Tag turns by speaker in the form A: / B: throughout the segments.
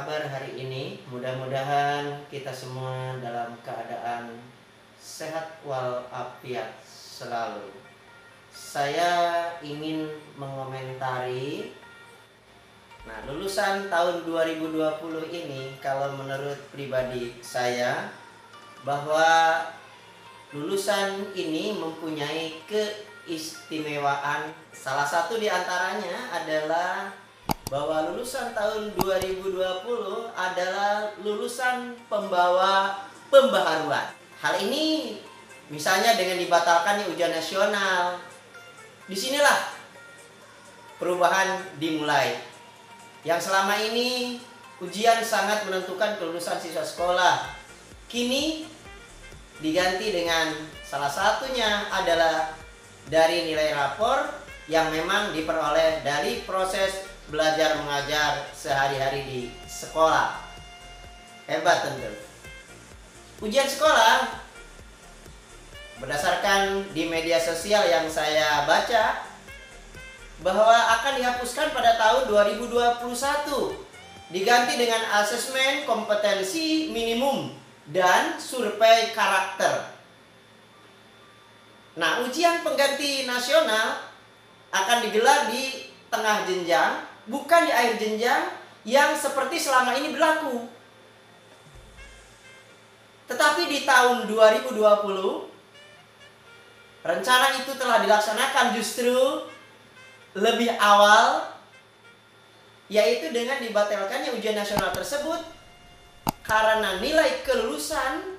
A: kabar hari ini? Mudah-mudahan kita semua dalam keadaan sehat walafiat selalu. Saya ingin mengomentari lulusan tahun 2020 ini, kalau menurut pribadi saya, bahwa lulusan ini mempunyai keistimewaan. Salah satu di antaranya adalah bahwa lulusan tahun 2020 adalah lulusan pembawa pembaharuan. Hal ini misalnya dengan dibatalkannya ujian nasional. Disinilah perubahan dimulai. Yang selama ini ujian sangat menentukan kelulusan siswa sekolah, kini diganti dengan salah satunya adalah dari nilai rapor yang memang diperoleh dari proses belajar mengajar sehari-hari di sekolah. Hebat tentu. Ujian sekolah, berdasarkan di media sosial yang saya baca, bahwa akan dihapuskan pada tahun 2021, diganti dengan asesmen kompetensi minimum dan survei karakter. Nah, ujian pengganti nasional akan digelar di tengah jenjang, bukan di akhir jenjang yang seperti selama ini berlaku. Tetapi di tahun 2020, rencana itu telah dilaksanakan justru lebih awal, yaitu dengan dibatalkannya ujian nasional tersebut karena nilai kelulusan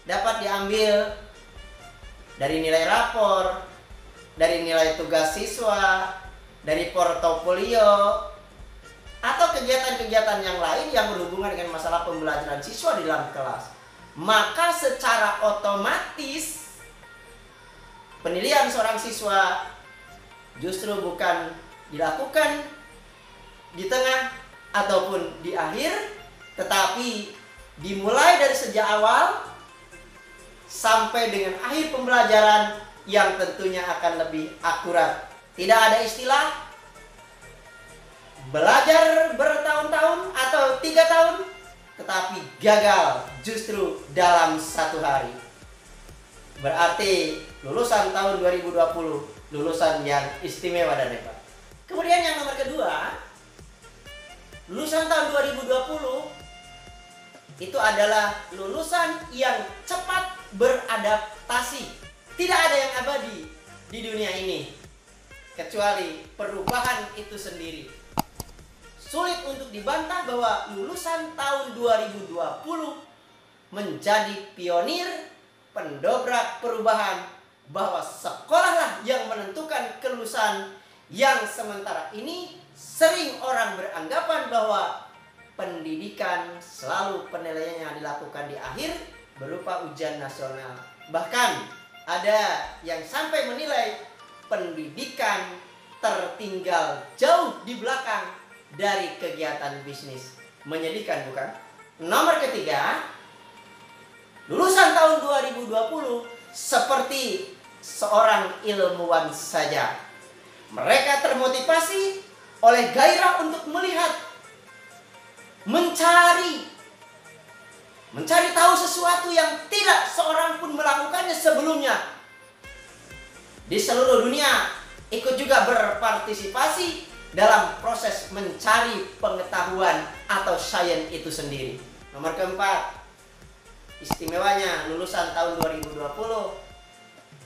A: dapat diambil dari nilai rapor, dari nilai tugas siswa, dari portofolio, atau kegiatan-kegiatan yang lain yang berhubungan dengan masalah pembelajaran siswa di dalam kelas. Maka secara otomatis penilaian seorang siswa justru bukan dilakukan di tengah ataupun di akhir, tetapi dimulai dari sejak awal sampai dengan akhir pembelajaran yang tentunya akan lebih akurat. Tidak ada istilah belajar bertahun-tahun atau 3 tahun, tetapi gagal justru dalam 1 hari. Berarti lulusan tahun 2020 lulusan yang istimewa dan hebat. Kemudian yang nomor kedua, lulusan tahun 2020 itu adalah lulusan yang cepat beradaptasi. Tidak ada yang abadi di dunia ini kecuali perubahan itu sendiri. Sulit untuk dibantah bahwa lulusan tahun 2020 menjadi pionir pendobrak perubahan, bahwa sekolahlah yang menentukan kelulusan, yang sementara ini sering orang beranggapan bahwa pendidikan selalu penilaiannya dilakukan di akhir berupa ujian nasional. Bahkan ada yang sampai menilai pendidikan tertinggal jauh di belakang dari kegiatan bisnis. Menyedihkan, bukan? Nomor ketiga, lulusan tahun 2020 seperti seorang ilmuwan saja. Mereka termotivasi oleh gairah untuk melihat, mencari tahu sesuatu yang tidak seorang pun melakukannya sebelumnya. Di seluruh dunia ikut juga berpartisipasi dalam proses mencari pengetahuan atau sains itu sendiri. Nomor keempat, istimewanya lulusan tahun 2020,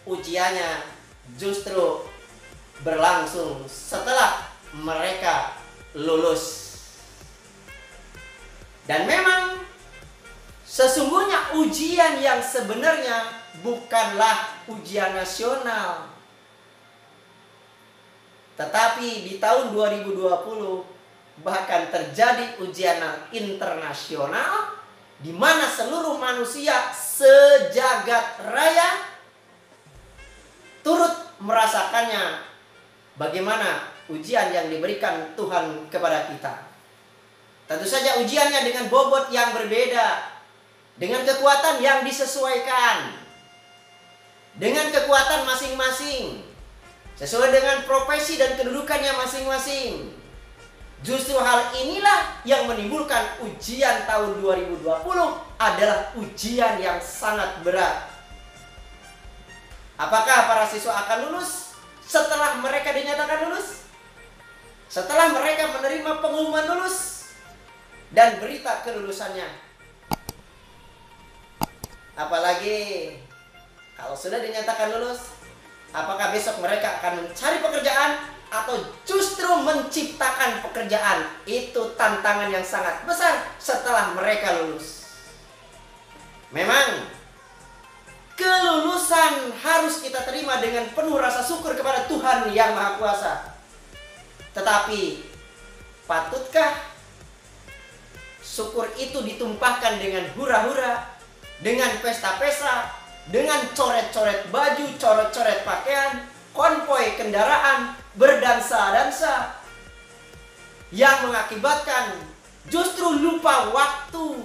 A: ujiannya justru berlangsung setelah mereka lulus. Dan memang sesungguhnya ujian yang sebenarnya bukanlah ujian nasional, tetapi di tahun 2020 bahkan terjadi ujian internasional di mana seluruh manusia sejagat raya turut merasakannya, bagaimana ujian yang diberikan Tuhan kepada kita. Tentu saja ujiannya dengan bobot yang berbeda, dengan kekuatan yang disesuaikan, dengan kekuatan masing-masing, sesuai dengan profesi dan kedudukannya masing-masing. Justru hal inilah yang menimbulkan ujian tahun 2020 adalah ujian yang sangat berat. Apakah para siswa akan lulus setelah mereka dinyatakan lulus? Setelah mereka menerima pengumuman lulus dan berita kelulusannya. Apalagi kalau sudah dinyatakan lulus, apakah besok mereka akan mencari pekerjaan atau justru menciptakan pekerjaan? Itu tantangan yang sangat besar setelah mereka lulus. Memang kelulusan harus kita terima dengan penuh rasa syukur kepada Tuhan Yang Maha Kuasa. Tetapi patutkah syukur itu ditumpahkan dengan hura-hura, dengan pesta-pesta, dengan coret-coret baju, coret-coret pakaian, konvoi kendaraan, berdansa-dansa, yang mengakibatkan justru lupa waktu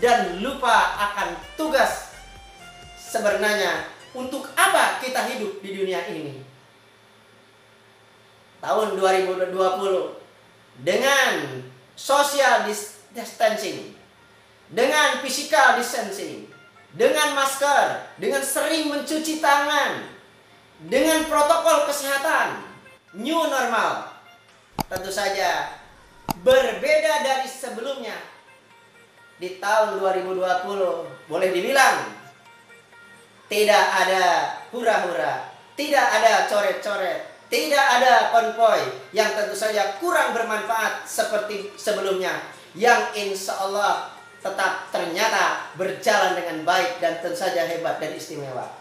A: dan lupa akan tugas? Sebenarnya untuk apa kita hidup di dunia ini? Tahun 2020 dengan social distancing, dengan physical distancing, dengan masker, dengan sering mencuci tangan, dengan protokol kesehatan, new normal, tentu saja berbeda dari sebelumnya. Di tahun 2020 boleh dibilang tidak ada hura-hura, tidak ada coret-coret, tidak ada konvoi yang tentu saja kurang bermanfaat seperti sebelumnya, yang insya Allah tetap ternyata berjalan dengan baik dan tentu saja hebat dan istimewa.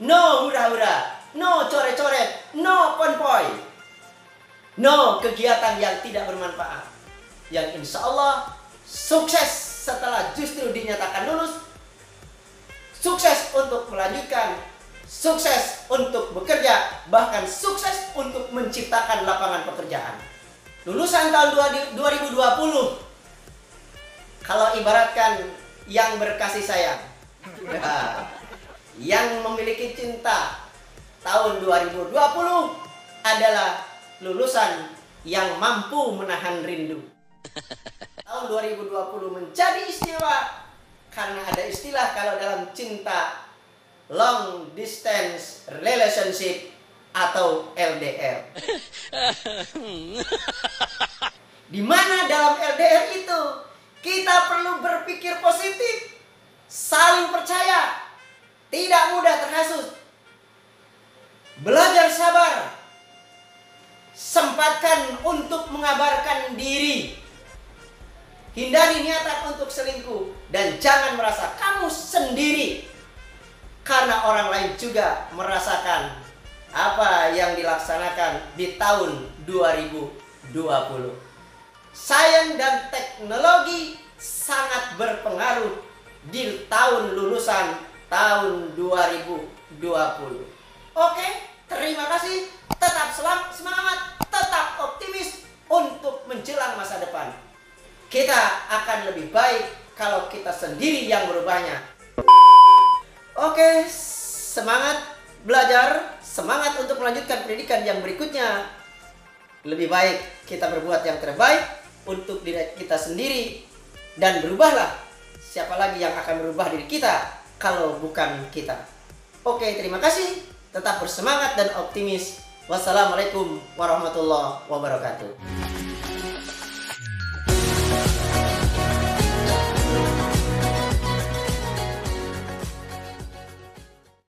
A: No hura-hura, no coret-coret, no konvoi, no kegiatan yang tidak bermanfaat, yang insya Allah sukses setelah justru dinyatakan lulus, sukses untuk melanjutkan, sukses untuk bekerja, bahkan sukses untuk menciptakan lapangan pekerjaan. Lulusan tahun 2020, kalau ibaratkan yang berkasih sayang, yang memiliki cinta, tahun 2020 adalah lulusan yang mampu menahan rindu. Tahun 2020 menjadi istimewa karena ada istilah kalau dalam cinta, long distance relationship atau LDR. Di mana dalam LDR itu kita perlu berpikir positif, saling percaya, tidak mudah terhasut, belajar sabar, sempatkan untuk mengabarkan diri, hindari niatan untuk selingkuh, dan jangan merasa kamu sendiri, karena orang lain juga merasakan apa yang dilaksanakan di tahun 2020. Sains dan teknologi sangat berpengaruh di tahun lulusan tahun 2020. Oke, terima kasih. Tetap semangat, tetap optimis untuk menjelang masa depan. Kita akan lebih baik kalau kita sendiri yang merubahnya. Oke, semangat belajar, semangat untuk melanjutkan pendidikan yang berikutnya. Lebih baik kita berbuat yang terbaik untuk diri kita sendiri, dan berubahlah. Siapa lagi yang akan merubah diri kita kalau bukan kita? Oke, terima kasih. Tetap bersemangat dan optimis. Wassalamualaikum warahmatullahi wabarakatuh.